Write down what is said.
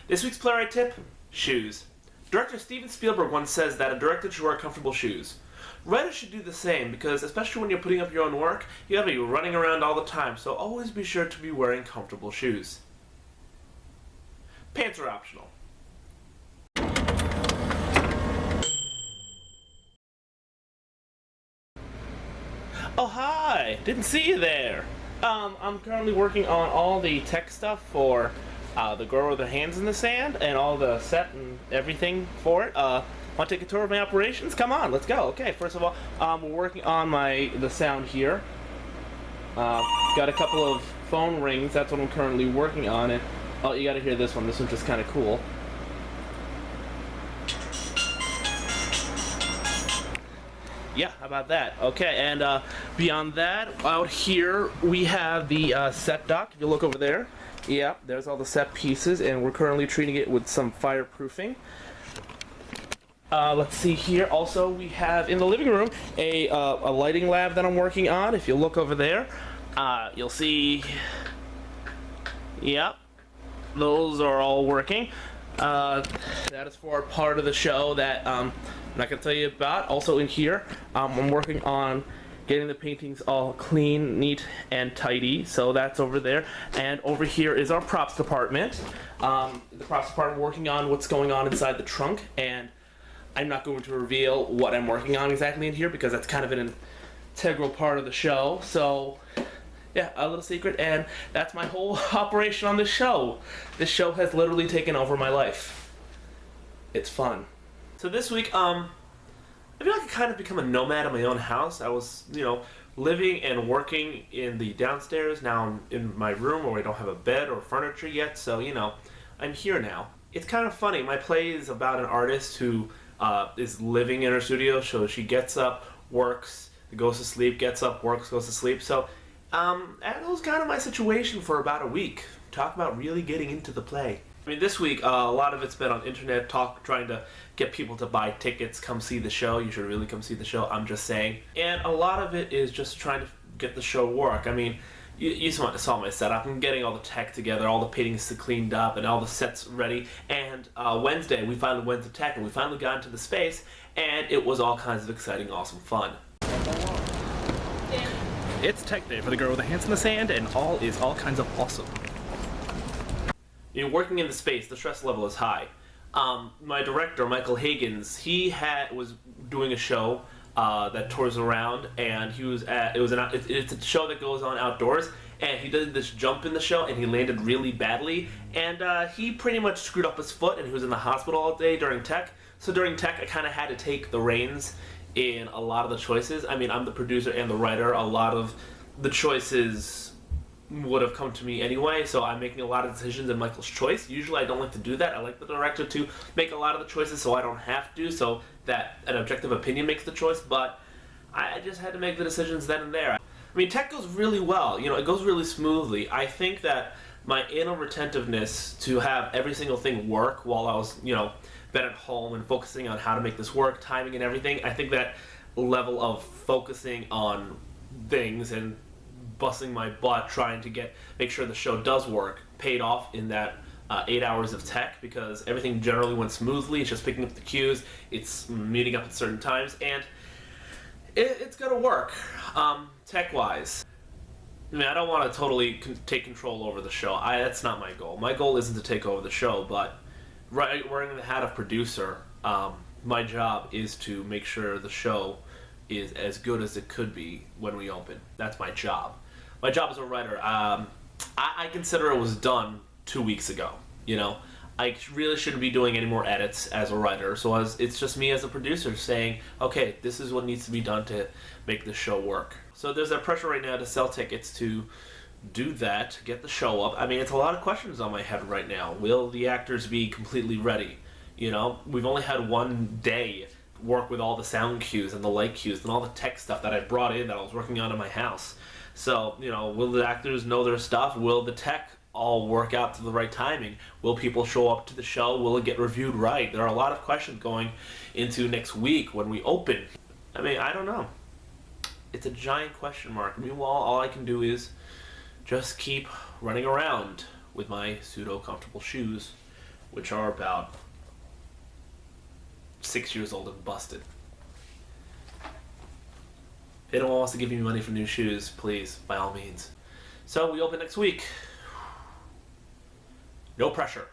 This week's Playwright Tip, shoes. Director Steven Spielberg once says that a director should wear comfortable shoes. Writers should do the same because, especially when you're putting up your own work, you have to be running around all the time, so always be sure to be wearing comfortable shoes. Pants are optional. Oh, hi! Didn't see you there. I'm currently working on all the tech stuff for the girl with her hands in the sand and all the set and everything for it. Want to take a tour of my operations? Come on, let's go. Okay, first of all, we're working on the sound here. Got a couple of phone rings. That's what I'm currently working on. And oh, you got to hear this one. This one's just kind of cool. Yeah, how about that? Okay, and beyond that, out here we have the set dock. If you look over there, yeah, there's all the set pieces, and we're currently treating it with some fireproofing. Let's see here. Also, we have in the living room a lighting lab that I'm working on. If you look over there, you'll see. Yep, those are all working. That is for part of the show that I'm not going to tell you about. Also in here, I'm working on getting the paintings all clean, neat, and tidy. So that's over there. And over here is our props department. The props department working on what's going on inside the trunk. And I'm not going to reveal what I'm working on exactly in here because that's kind of an integral part of the show. So yeah, a little secret, and that's my whole operation on this show. This show has literally taken over my life. It's fun. So this week, I feel like I kind of become a nomad in my own house. I was, living and working in the downstairs. Now I'm in my room where I don't have a bed or furniture yet, so, I'm here now. It's kind of funny. My play is about an artist who is living in her studio, so she gets up, works, goes to sleep, gets up, works, goes to sleep, so that was kind of my situation for about a week. Talk about really getting into the play. I mean, this week, a lot of it's been on internet trying to get people to buy tickets, come see the show. You should really come see the show, I'm just saying. And a lot of it is just trying to get the show work. I mean, you saw my setup. I'm getting all the tech together, all the paintings cleaned up, and all the sets ready. And Wednesday, we finally went to tech, and we finally got into the space, and it was all kinds of exciting, awesome fun. It's tech day for the girl with the hands in the sand, and all is all kinds of awesome. Working in the space, the stress level is high. My director, Michael Higgins, was doing a show that tours around, and it's a show that goes on outdoors, and he did this jump in the show, and he landed really badly, and he pretty much screwed up his foot, and he was in the hospital all day during tech. So during tech, I kind of had to take the reins in a lot of the choices. I mean, I'm the producer and the writer. A lot of the choices would have come to me anyway, so I'm making a lot of decisions in Michael's choice. Usually I don't like to do that. I like the director to make a lot of the choices so I don't have to, so that an objective opinion makes the choice, but I just had to make the decisions then and there. I mean, tech goes really well. It goes really smoothly. I think that my anal retentiveness to have every single thing work while I was, been at home and focusing on how to make this work, timing and everything, I think that level of focusing on things and busting my butt trying to make sure the show does work paid off in that 8 hours of tech, because everything generally went smoothly. It's just picking up the cues, it's meeting up at certain times, and it's gonna work tech-wise. I mean, I don't want to totally take control over the show. That's not my goal. My goal isn't to take over the show, but wearing the hat of producer, my job is to make sure the show is as good as it could be when we open. That's my job. My job as a writer, I consider it was done 2 weeks ago. I really shouldn't be doing any more edits as a writer, so it's just me as a producer saying, okay, this is what needs to be done to make the show work. So there's that pressure right now to sell tickets, to do that, to get the show up. I mean, it's a lot of questions on my head right now. Will the actors be completely ready? We've only had one day work with all the sound cues and the light cues and all the tech stuff that I brought in that I was working on in my house. So, will the actors know their stuff? Will the tech all work out to the right timing? Will people show up to the show? Will it get reviewed right? There are a lot of questions going into next week when we open. I mean, I don't know. It's a giant question mark. Meanwhile, all I can do is just keep running around with my pseudo-comfortable shoes which are about 6 years old and busted. If anyone wants to give me money for new shoes, please, by all means. So we open next week. No pressure.